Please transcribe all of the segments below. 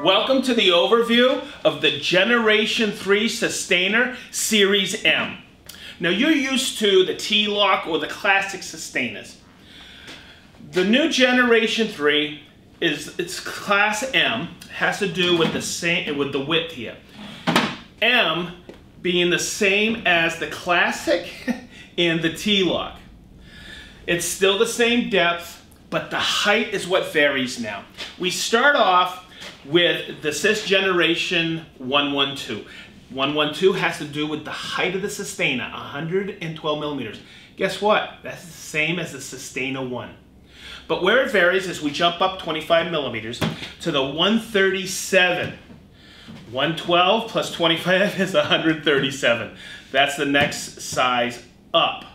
Welcome to the overview of the Generation 3 Systainer Series M. Now you're used to the T-lock or the classic Systainers. The new Generation 3 it's Class M, has to do with the width here. M being the same as the classic and the T-lock. It's still the same depth, but the height is what varies now. We start off with the SYS Generation 112. 112 has to do with the height of the Systainer, 112 millimeters. Guess what? That's the same as the Systainer 1. But where it varies is we jump up 25 millimeters to the 137. 112 plus 25 is 137. That's the next size up.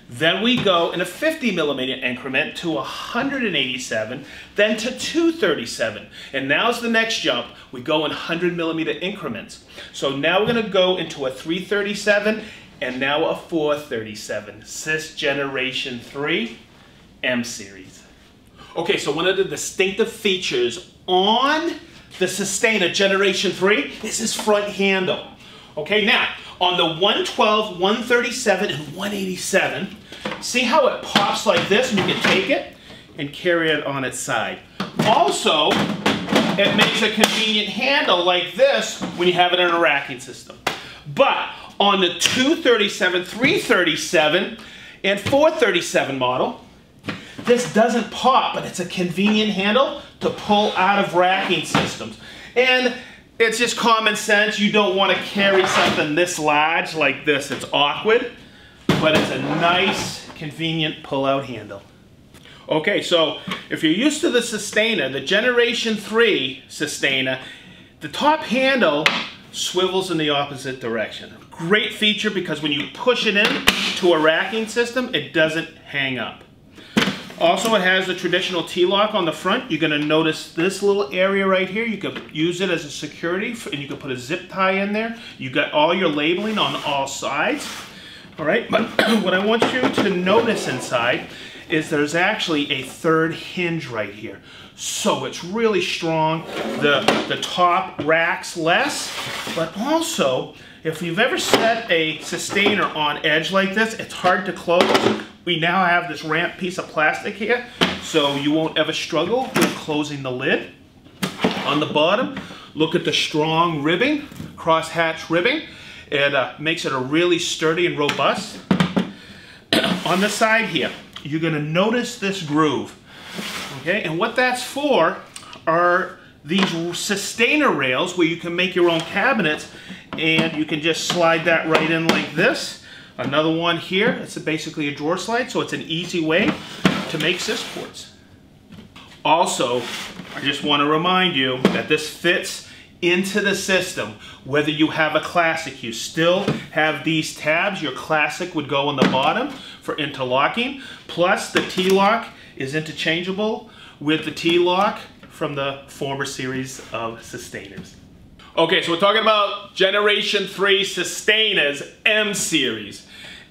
Then we go in a 50 millimeter increment to 187, then to 237. And now's the next jump. We go in 100 millimeter increments. So now we're going to go into a 337 and now a 437. SYS Generation 3 M Series. Okay, so one of the distinctive features on the Systainer Generation 3 is this front handle. Okay, now on the 112, 137, and 187, see how it pops like this and you can take it and carry it on its side. Also, it makes a convenient handle like this when you have it in a racking system. But on the 237, 337, and 437 model, this doesn't pop, but it's a convenient handle to pull out of racking systems. And it's just common sense. You don't want to carry something this large like this. It's awkward, but it's a nice, convenient pull-out handle. Okay, so if you're used to the Systainer, the Generation 3 Systainer, the top handle swivels in the opposite direction. Great feature because when you push it in to a racking system, it doesn't hang up. Also, it has the traditional T-lock on the front. You're going to notice this little area right here. You could use it as a security, and you can put a zip tie in there. You got all your labeling on all sides. All right, but what I want you to notice inside is there's actually a third hinge right here. So it's really strong. The top racks less, but also, if you've ever set a Systainer on edge like this, it's hard to close. We now have this ramp piece of plastic here, so you won't ever struggle with closing the lid. On the bottom, look at the strong ribbing, cross-hatch ribbing. It makes it a really sturdy and robust. On the side here, you're going to notice this groove. Okay, and what that's for are these Systainer rails where you can make your own cabinets, and you can just slide that right in like this. Another one here, it's basically a drawer slide, so it's an easy way to make SYS ports. Also, I just want to remind you that this fits into the system. Whether you have a classic, you still have these tabs. Your classic would go on the bottom for interlocking. Plus, the T-lock is interchangeable with the T-lock from the former series of Systainers. Okay, so we're talking about Generation 3 Systainers M Series.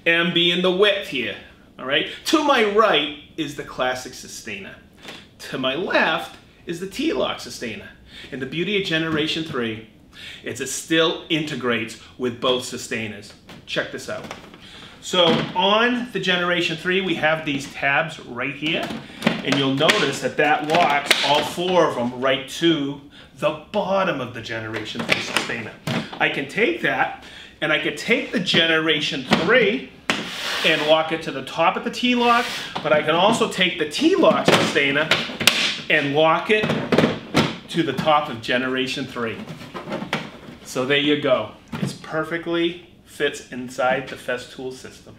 M being the width here, all right? To my right is the classic Systainer. To my left is the T-lock Systainer. And the beauty of Generation 3 is it still integrates with both Systainers. Check this out. So on the Generation 3, we have these tabs right here. And you'll notice that that locks all four of them right to the bottom of the Generation 3 Systainer. I can take that, and I could take the Generation 3 and lock it to the top of the T-lock, but I can also take the T-lock Systainer and lock it to the top of Generation 3. So there you go. It perfectly fits inside the Festool system.